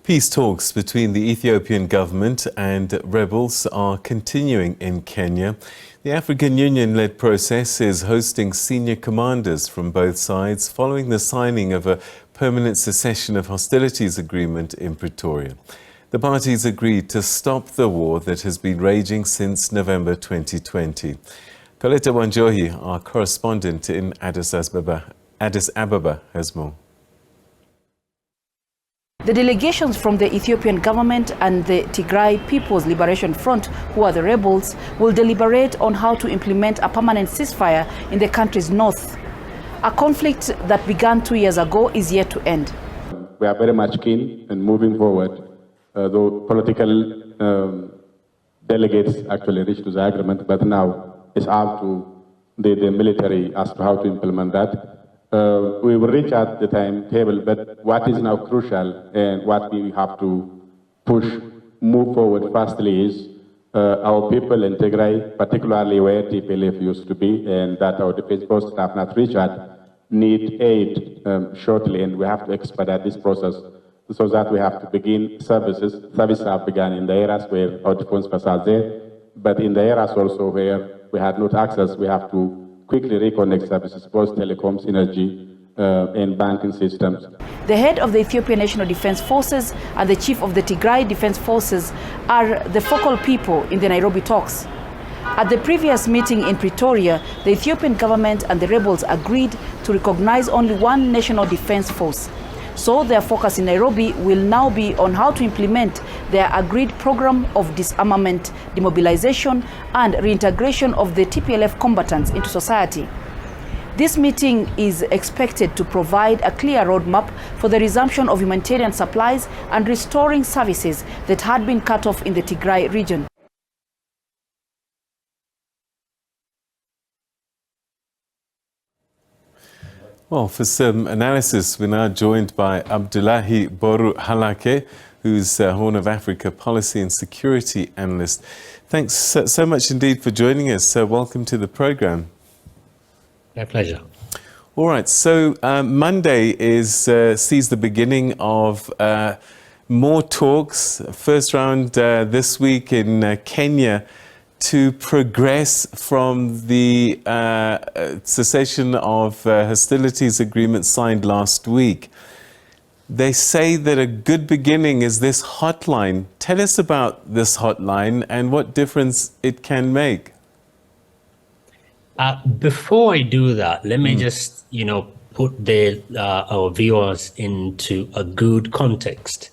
Peace talks between the Ethiopian government and rebels are continuing in Kenya. The African Union-led process is hosting senior commanders from both sides following the signing of a permanent cessation of hostilities agreement in Pretoria. The parties agreed to stop the war that has been raging since November 2020. Coletta Wanjohi, our correspondent in Addis Ababa, has more. The delegations from the Ethiopian government and the Tigray People's Liberation Front, who are the rebels, will deliberate on how to implement a permanent ceasefire in the country's north. A conflict that began 2 years ago is yet to end. We are very much keen in moving forward, though political delegates actually reached to the agreement, but now it's up to the military as to how to implement that. We will reach at the timetable, but what is now crucial and what we have to move forward fastly is our people in Tigray, particularly where TPLF used to be, and that our defense forces have not reached at, need aid shortly, and we have to expedite this process so that we have to begin services. Services have begun in the areas where our defense forces are there, but in the areas also where we had not access, we have to quickly reconnect services, both telecoms, energy, and banking systems. The head of the Ethiopian National Defense Forces and the chief of the Tigray Defense Forces are the focal people in the Nairobi talks. At the previous meeting in Pretoria, the Ethiopian government and the rebels agreed to recognize only one national defense force. So their focus in Nairobi will now be on how to implement their agreed program of disarmament, demobilization, and reintegration of the TPLF combatants into society. This meeting is expected to provide a clear roadmap for the resumption of humanitarian supplies and restoring services that had been cut off in the Tigray region. Well, for some analysis, we're now joined by Abdullahi Boru Halakhe, who's Horn of Africa Policy and Security Analyst. Thanks so much indeed for joining us. Welcome to the program. My pleasure. All right, so Monday sees the beginning of more talks. First round this week in Kenya, to progress from the cessation of hostilities agreement signed last week. They say that a good beginning is this hotline. Tell us about this hotline and what difference it can make. Before I do that, let me just, put our viewers into a good context.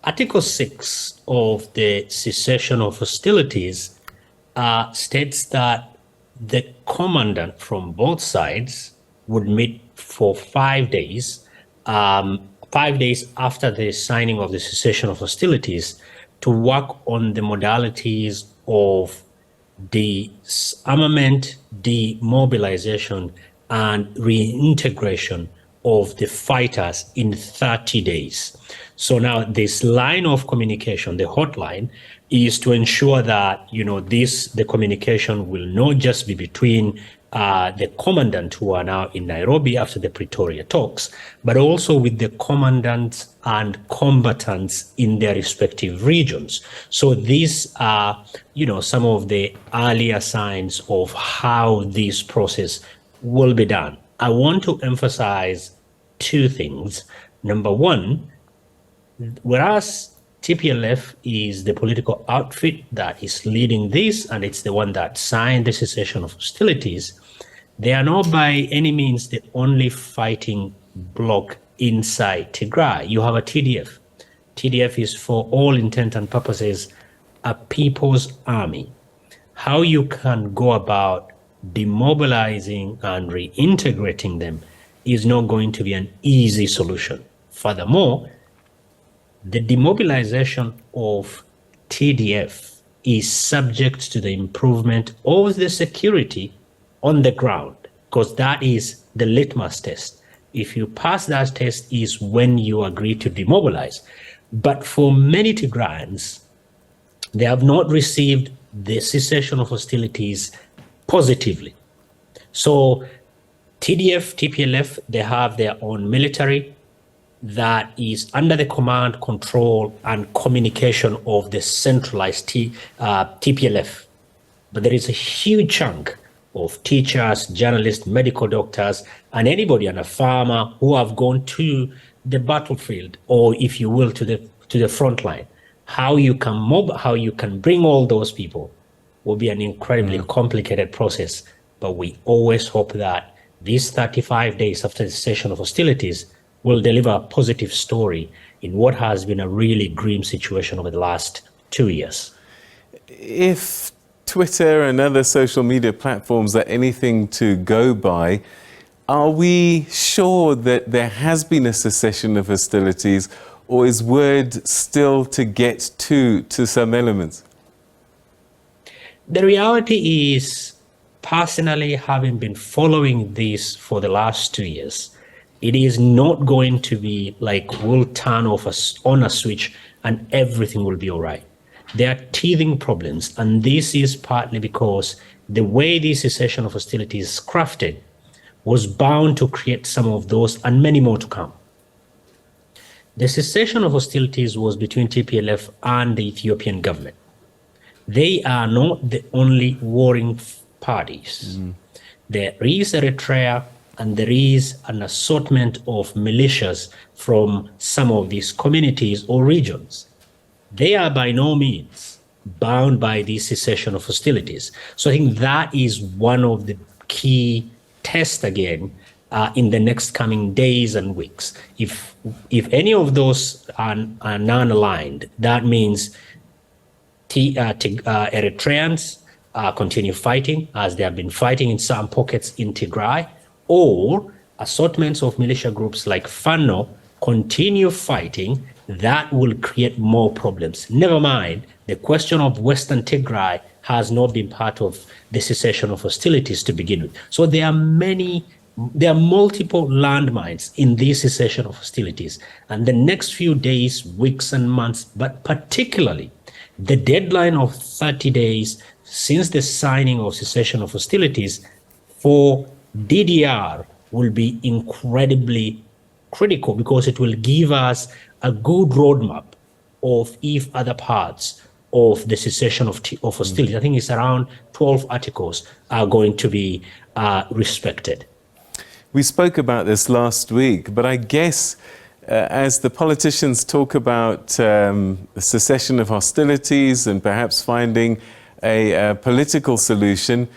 Article 6 of the cessation of hostilities states that the commandant from both sides would meet for 5 days, 5 days after the signing of the cessation of hostilities, to work on the modalities of disarmament, demobilization, and reintegration of the fighters in 30 days. So now this line of communication, the hotline, is to ensure that, the communication will not just be between the commandant who are now in Nairobi after the Pretoria talks, but also with the commandants and combatants in their respective regions. So these are, some of the earlier signs of how this process will be done. I want to emphasize two things. Number one, whereas TPLF is the political outfit that is leading this, and it's the one that signed the cessation of hostilities, they are not by any means the only fighting bloc inside Tigray. You have a TDF. TDF is, for all intent and purposes, a people's army. How you can go about demobilizing and reintegrating them is not going to be an easy solution. Furthermore, the demobilization of TDF is subject to the improvement of the security on the ground, because that is the litmus test. If you pass that test is when you agree to demobilize. But for many Tigrayans, they have not received the cessation of hostilities positively. So TDF, TPLF, they have their own military, that is under the command, control, and communication of the centralized TPLF. But there is a huge chunk of teachers, journalists, medical doctors, and anybody and a farmer who have gone to the battlefield, or if you will, to the front line. How you can bring all those people will be an incredibly complicated process. But we always hope that these 35 days after the cessation of hostilities will deliver a positive story in what has been a really grim situation over the last 2 years. If Twitter and other social media platforms are anything to go by, are we sure that there has been a cessation of hostilities, or is word still to get to some elements? The reality is, personally, having been following this for the last 2 years, it is not going to be like we'll turn on a switch and everything will be all right. There are teething problems, and this is partly because the way this cessation of hostilities is crafted was bound to create some of those and many more to come. The cessation of hostilities was between TPLF and the Ethiopian government. They are not the only warring parties. There is Eritrea, and there is an assortment of militias from some of these communities or regions. They are by no means bound by the cessation of hostilities. So I think that is one of the key tests again in the next coming days and weeks. If any of those are non-aligned, that means Eritreans continue fighting as they have been fighting in some pockets in Tigray, or assortments of militia groups like Fano continue fighting. That will create more problems. Never mind, the question of Western Tigray has not been part of the cessation of hostilities to begin with. So there are multiple landmines in this cessation of hostilities. And the next few days, weeks, and months, but particularly the deadline of 30 days since the signing of cessation of hostilities for DDR will be incredibly critical, because it will give us a good roadmap of if other parts of the cessation of hostilities, I think it's around 12 articles, are going to be respected. We spoke about this last week, but I guess as the politicians talk about the cessation of hostilities and perhaps finding a political solution,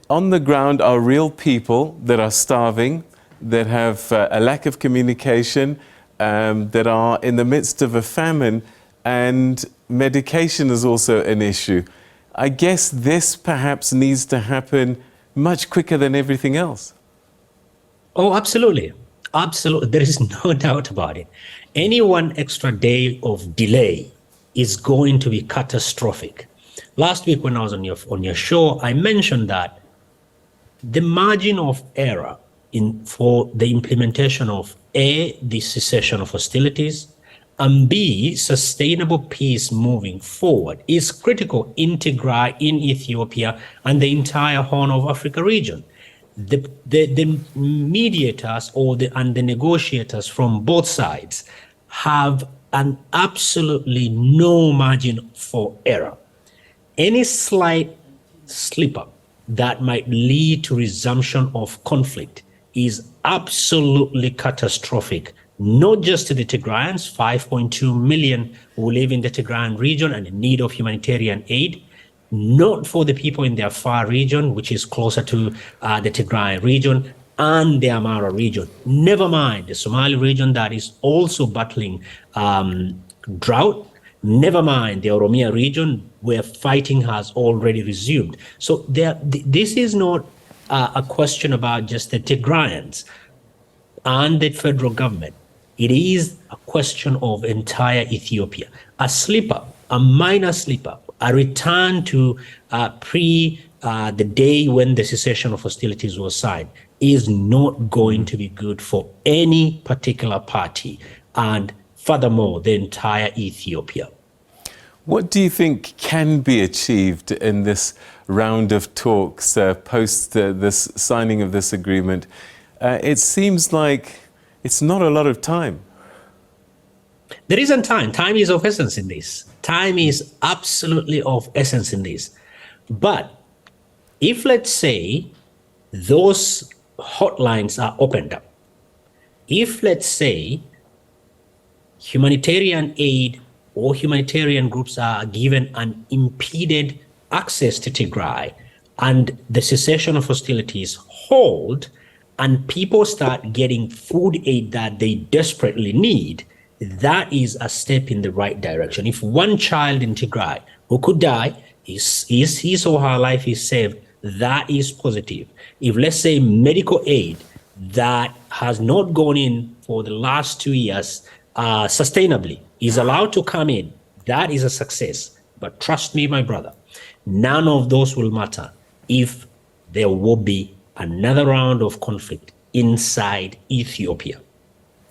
on the ground are real people that are starving, that have a lack of communication, that are in the midst of a famine, and medication is also an issue. I guess this perhaps needs to happen much quicker than everything else. Oh, absolutely. Absolutely. There is no doubt about it. Any one extra day of delay is going to be catastrophic. Last week when I was on your show, I mentioned that the margin of error for the implementation of A, the cessation of hostilities, and B, sustainable peace moving forward is critical in Tigray, in Ethiopia, and the entire Horn of Africa region. The mediators and the negotiators from both sides have an absolutely no margin for error. Any slight slip up that might lead to resumption of conflict is absolutely catastrophic, not just to the Tigrayans, 5.2 million who live in the Tigrayan region and in need of humanitarian aid, not for the people in the Afar region, which is closer to the Tigrayan region, and the Amara region. Never mind the Somali region that is also battling drought. Never mind the Oromia region where fighting has already resumed. So this is not a question about just the Tigrayans and the federal government. It is a question of entire Ethiopia. A slip-up, a minor slip-up, a return to the day when the cessation of hostilities was signed is not going to be good for any particular party, and furthermore, the entire Ethiopia. What do you think can be achieved in this round of talks post this signing of this agreement? It seems like it's not a lot of time. There isn't time. Time is of essence in this. Time is absolutely of essence in this. But if, let's say, those hotlines are opened up, if, let's say, humanitarian aid or humanitarian groups are given unimpeded access to Tigray, and the cessation of hostilities hold, and people start getting food aid that they desperately need, that is a step in the right direction. If one child in Tigray who could die, his or her life is saved, that is positive. If, let's say, medical aid that has not gone in for the last 2 years sustainably is allowed to come in, that is a success. But trust me, my brother, none of those will matter if there will be another round of conflict inside Ethiopia.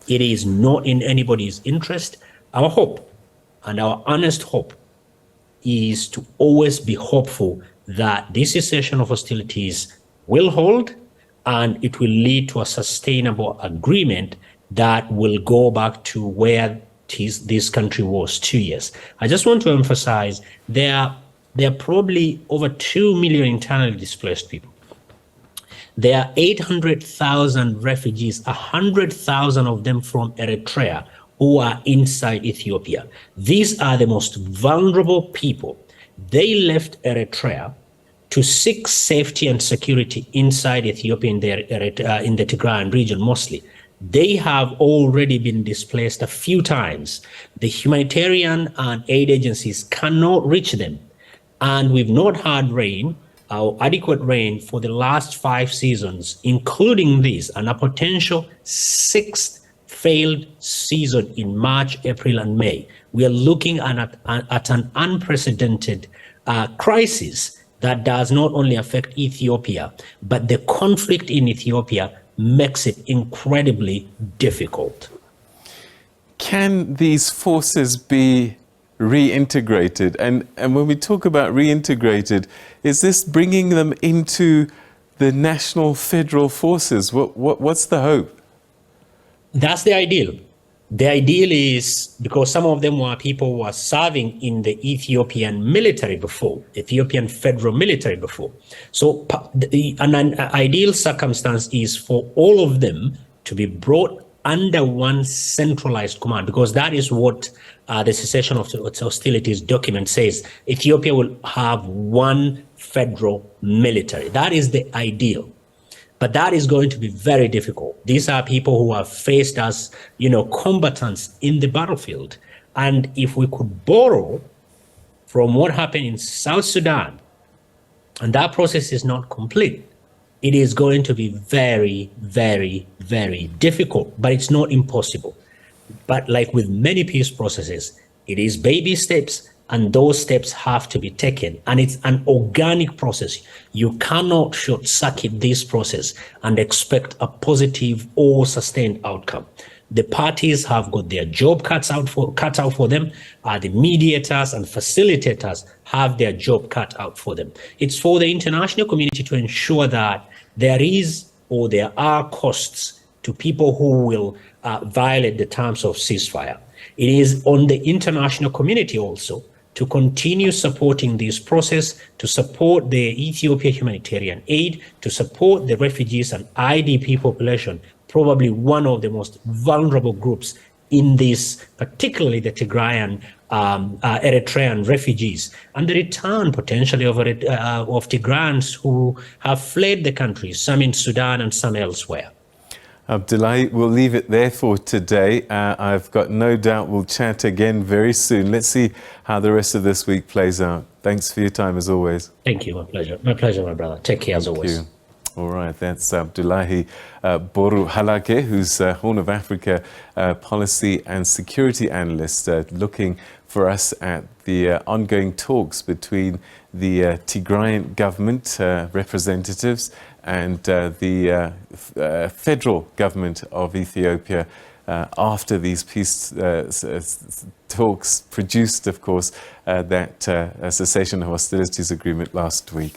It is not in anybody's interest. Our hope and our honest hope is to always be hopeful that this cessation of hostilities will hold, and it will lead to a sustainable agreement that will go back to where this country was 2 years. I just want to emphasize there are probably over 2 million internally displaced people. There are 800,000 refugees, 100,000 of them from Eritrea, who are inside Ethiopia. These are the most vulnerable people. They left Eritrea to seek safety and security inside Ethiopia in the Tigrayan region mostly. They have already been displaced a few times. The humanitarian and aid agencies cannot reach them. And we've not had rain, adequate rain, for the last 5 seasons, including this, and a potential 6th failed season in March, April, and May. We are looking at an unprecedented crisis that does not only affect Ethiopia, but the conflict in Ethiopia makes it incredibly difficult. Can these forces be reintegrated? And when we talk about reintegrated, is this bringing them into the national federal forces? What's the hope? That's the ideal. The ideal is, because some of them were people who were serving in the Ethiopian military before, Ethiopian federal military before. So an ideal circumstance is for all of them to be brought under one centralized command, because that is what the cessation of hostilities document says. Ethiopia will have one federal military. That is the ideal. But that is going to be very difficult. These are people who are faced as, combatants in the battlefield. And if we could borrow from what happened in South Sudan, and that process is not complete, it is going to be very, very, very difficult, but it's not impossible. But like with many peace processes, it is baby steps, and those steps have to be taken. And it's an organic process. You cannot short-circuit this process and expect a positive or sustained outcome. The parties have got their job cut out for them. The mediators and facilitators have their job cut out for them. It's for the international community to ensure that there are costs to people who will violate the terms of ceasefire. It is on the international community also to continue supporting this process, to support the Ethiopia humanitarian aid, to support the refugees and IDP population, probably one of the most vulnerable groups in this, particularly the Tigrayan, Eritrean refugees, and the return potentially of Tigrayans who have fled the country, some in Sudan and some elsewhere. Abdullahi, we'll leave it there for today. I've got no doubt we'll chat again very soon. Let's see how the rest of this week plays out. Thanks for your time as always. Thank you. My pleasure. My pleasure, my brother. Take care as always. Thank you. All right, that's Abdullahi Boru Halakhe, who's Horn of Africa policy and security analyst, looking for us at the ongoing talks between the Tigrayan government representatives and the federal government of Ethiopia after these peace talks produced, of course, that cessation of hostilities agreement last week.